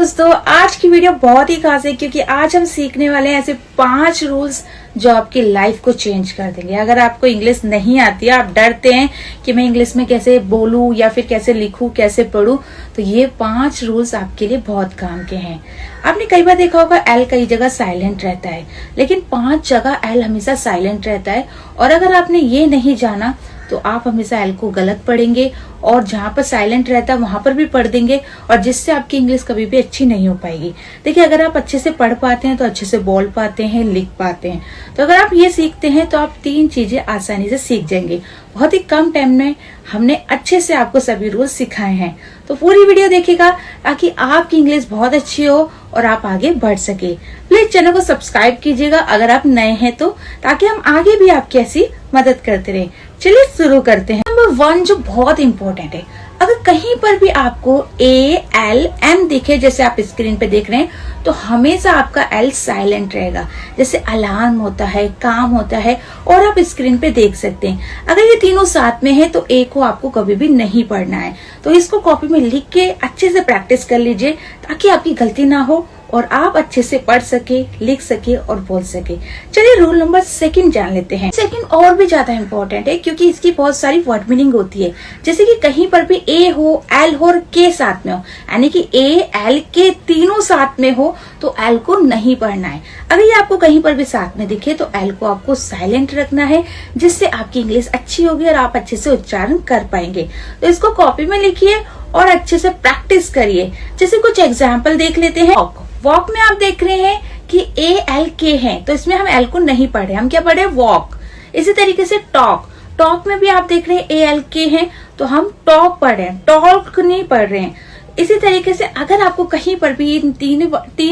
दोस्तों, आज की वीडियो बहुत ही खास है क्योंकि आज हम सीखने वाले हैं ऐसे 5 रूल्स जो आपकी लाइफ को चेंज कर देंगे। अगर आपको इंग्लिश नहीं आती है, आप डरते हैं कि मैं इंग्लिश में कैसे बोलूं या फिर कैसे लिखूं, कैसे पढूं, तो ये 5 रूल्स आपके लिए बहुत काम के हैं। आपने कई बार देखा होगा एल कई जगह साइलेंट रहता है, लेकिन 5 जगह एल हमेशा साइलेंट रहता है। और अगर आपने ये नहीं जाना तो आप हमेशा एल को गलत पढ़ेंगे और जहां पर साइलेंट रहता है वहां पर भी पढ़ देंगे, और जिससे आपकी इंग्लिश कभी भी अच्छी नहीं हो पाएगी। देखिए, अगर आप अच्छे से पढ़ पाते हैं तो अच्छे से बोल पाते हैं, लिख पाते हैं। तो अगर आप ये सीखते हैं तो आप 3 चीजें आसानी से सीख जाएंगे। बहुत ही कम टाइम में हमने अच्छे से आपको सभी रूल्स सिखाए हैं। तो पूरी वीडियो देखिएगा ताकि आपकी इंग्लिश बहुत अच्छी हो और आप आगे बढ़ सके। प्लीज चैनल को सब्सक्राइब कीजिएगा अगर आप नए हैं तो, ताकि हम आगे भी आपकी ऐसी मदद करते रहे। चलिए शुरू करते हैं। नंबर 1 जो बहुत इंपॉर्टेंट है, अगर कहीं पर भी आपको ALM दिखे, जैसे आप स्क्रीन पे देख रहे हैं, तो हमेशा आपका L साइलेंट रहेगा। जैसे अलार्म होता है, काम होता है, और आप स्क्रीन पे देख सकते हैं। अगर ये तीनों साथ में है तो A को आपको कभी भी नहीं पढ़ना है। तो इसको कॉपी में लिख के अच्छे से प्रैक्टिस कर लीजिए ताकि आपकी गलती ना हो और आप अच्छे से पढ़ सके, लिख सके और बोल सके। चलिए रूल नंबर 2 जान लेते हैं। 2 और भी ज्यादा इंपॉर्टेंट है क्योंकि इसकी बहुत सारी वर्ड मीनिंग होती है। जैसे कि कहीं पर भी A हो, L हो और K साथ में हो, यानी कि A, L, K तीनों साथ में हो तो L को नहीं पढ़ना है। अगर ये आपको कहीं पर भी साथ में दिखे तो L को आपको साइलेंट रखना है, जिससे आपकी इंग्लिश अच्छी होगी और आप अच्छे से उच्चारण कर पाएंगे। तो इसको कॉपी में लिखिए और अच्छे से प्रैक्टिस करिए। जैसे कुछ एग्जाम्पल देख लेते हैं। वॉक में आप देख रहे हैं कि ALK है, तो इसमें हम L को नहीं पढ़ रहे, हम क्या पढ़ रहे हैं, वॉक। इसी तरीके से टॉक में भी आप देख रहे हैं ALK है, तो हम टॉक पढ़ रहे हैं, टॉक नहीं पढ़ रहे हैं। इसी तरीके से अगर आपको कहीं पर भी तीन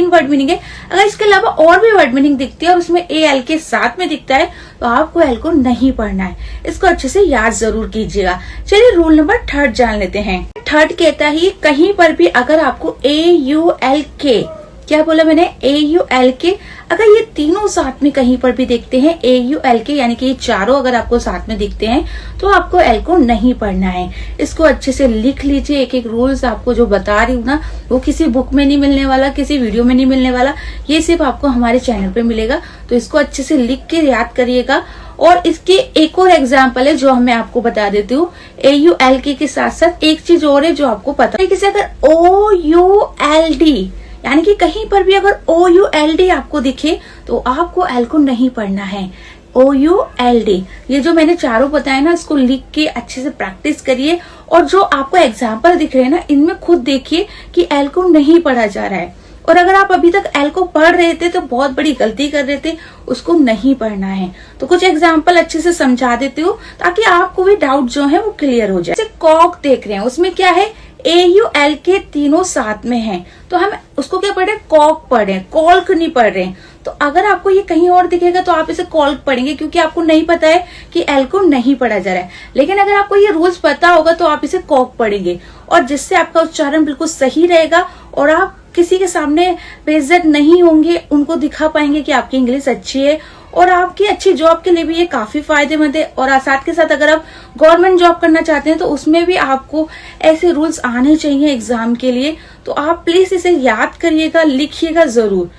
वर्ड मीनिंग है, अगर इसके अलावा और भी वर्ड मीनिंग दिखती है और उसमें ALK साथ में दिखता है, तो आपको L को नहीं पढ़ना है। इसको अच्छे से याद जरूर कीजिएगा। चलिए रूल नंबर 3 जान लेते हैं। 3 कहता है कहीं पर भी अगर आपको AULK, क्या बोला मैंने, AULK, अगर ये तीनों साथ में कहीं पर भी दिखते हैं AULK, यानी कि ये चारों अगर आपको साथ में दिखते हैं तो आपको L को नहीं पढ़ना है। इसको अच्छे से लिख लीजिए। एक एक रूल्स आपको जो बता रही हूँ ना, वो किसी बुक में नहीं मिलने वाला, किसी वीडियो में नहीं मिलने वाला, ये सिर्फ आपको हमारे चैनल पे मिलेगा। तो इसको अच्छे से लिख के याद करिएगा। और इसके एक और एग्जाम्पल है जो मैं आपको बता देती हूँ। AULK के साथ साथ एक चीज और है जो आपको पता है, किसी अगर OULD, यानी कि कहीं पर भी अगर OULD आपको दिखे तो आपको L को नहीं पढ़ना है। OULD, ये जो मैंने चारों बताए ना, इसको लिख के अच्छे से प्रैक्टिस करिए। और जो आपको एग्जाम्पल दिख रहे हैं ना, इनमें खुद देखिए कि L को नहीं पढ़ा जा रहा है। और अगर आप अभी तक L को पढ़ रहे थे तो बहुत बड़ी गलती कर रहे थे, उसको नहीं पढ़ना है। तो कुछ एग्जाम्पल अच्छे से समझा देती हूँ ताकि आपको भी डाउट जो है वो क्लियर हो जाए। जैसे कॉक देख रहे हैं, उसमें क्या है, AULK तीनों साथ में हैं, तो हम उसको क्या पढ़ रहे हैं, कॉक पढ़ रहे हैं, कॉल्क नहीं पढ़ रहे हैं। तो अगर आपको ये कहीं और दिखेगा तो आप इसे कॉल्क पढ़ेंगे क्योंकि आपको नहीं पता है कि L को नहीं पढ़ा जा रहा है। लेकिन अगर आपको ये रूल्स पता होगा तो आप इसे कॉक पढ़ेंगे, और जिससे आपका उच्चारण बिल्कुल सही रहेगा और आप किसी के सामने बेइज्जत नहीं होंगे, उनको दिखा पाएंगे कि आपकी इंग्लिश अच्छी है। और आपकी अच्छी जॉब के लिए भी ये काफी फायदेमंद है। और साथ के साथ अगर आप गवर्नमेंट जॉब करना चाहते हैं तो उसमें भी आपको ऐसे रूल्स आने चाहिए एग्जाम के लिए। तो आप प्लीज इसे याद करिएगा, लिखिएगा जरूर।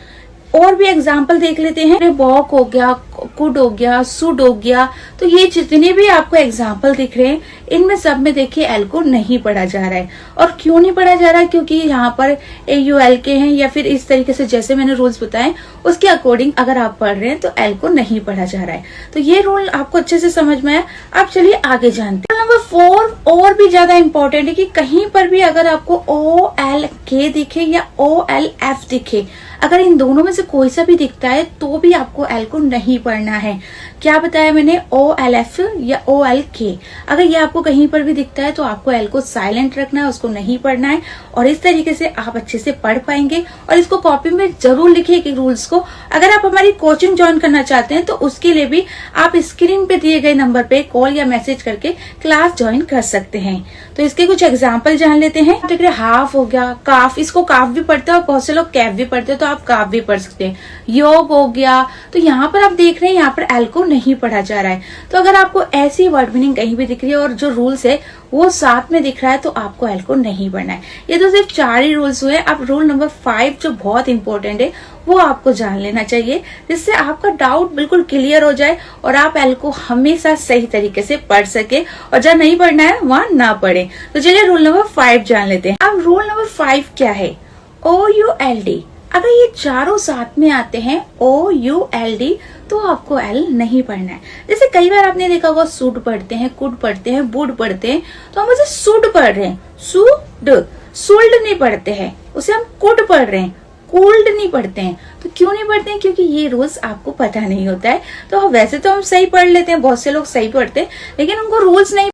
और भी एग्जाम्पल देख लेते हैं। वॉक हो गया, कुड हो गया, शुड हो गया। तो ये जितने भी आपको एग्जाम्पल दिख रहे हैं, इनमें सब में देखिए L को नहीं पढ़ा जा रहा है। और क्यों नहीं पढ़ा जा रहा है, क्योंकि यहाँ पर AULK हैं, या फिर इस तरीके से जैसे मैंने रूल्स बताए उसके अकॉर्डिंग अगर आप पढ़ रहे हैं तो L को नहीं पढ़ा जा रहा है। तो ये रूल आपको अच्छे से समझ में आया। अब चलिए आगे जानते हैं। नंबर 4 और भी ज्यादा इंपॉर्टेंट है कि कहीं पर भी अगर आपको OLK दिखे या OLF दिखे, अगर इन दोनों में से कोई सा भी दिखता है तो भी आपको L को नहीं पढ़ना है। क्या बताया मैंने, OLF या OLK, अगर ये आपको कहीं पर भी दिखता है तो आपको L को साइलेंट रखना है, उसको नहीं पढ़ना है। और इस तरीके से आप अच्छे से पढ़ पाएंगे। और इसको कॉपी में जरूर लिखिए कि रूल्स को। अगर आप हमारी कोचिंग ज्वाइन करना चाहते हैं तो उसके लिए भी आप स्क्रीन पे दिए गए नंबर पे कॉल या मैसेज करके क्लास ज्वाइन कर सकते हैं। तो इसके कुछ एग्जाम्पल जान लेते हैं। देख रहे, हाफ हो गया, काफ, इसको काफ भी पढ़ते हैं और बहुत से लोग कैफ भी पढ़ते हैं, तो आप काफ भी पढ़ सकते हैं। योग हो गया, तो यहाँ पर आप देख रहे हैं रहे हैं यहाँ पर एल को नहीं पढ़ा जा रहा है। तो अगर आपको ऐसी वर्ड मीनिंग कहीं भी दिख रही है और जो रूल्स है वो साथ में दिख रहा है तो आपको एल को नहीं पढ़ना है। ये तो सिर्फ 4 ही रूल्स हुए। अब रूल नंबर 5 जो बहुत इंपॉर्टेंट है वो आपको जान लेना चाहिए, जिससे आपका डाउट बिल्कुल क्लियर हो जाए और आप एल को हमेशा सही तरीके से पढ़ सके और जब नहीं पढ़ना है वहां ना पढ़े। तो चलिए रूल नंबर 5 जान लेते हैं। अब रूल नंबर 5 क्या है? OULD। अगर ये चारों साथ में आते हैं OULD तो आपको एल नहीं पढ़ना है। जैसे कई बार आपने देखा होगा सूट पढ़ते हैं, कुड पढ़ते हैं, बुड पढ़ते हैं, तो हम उसे सूड पढ़ रहे हैं, सूल्ड नहीं पढ़ते हैं, उसे हम कुड पढ़ रहे हैं, कूल्ड नहीं पढ़ते हैं। तो क्यों नहीं पढ़ते हैं? क्योंकि ये रूल्स आपको पता नहीं होता है। तो वैसे तो हम सही पढ़ लेते हैं, बहुत से लोग सही पढ़ते हैं, लेकिन उनको रूल्स नहीं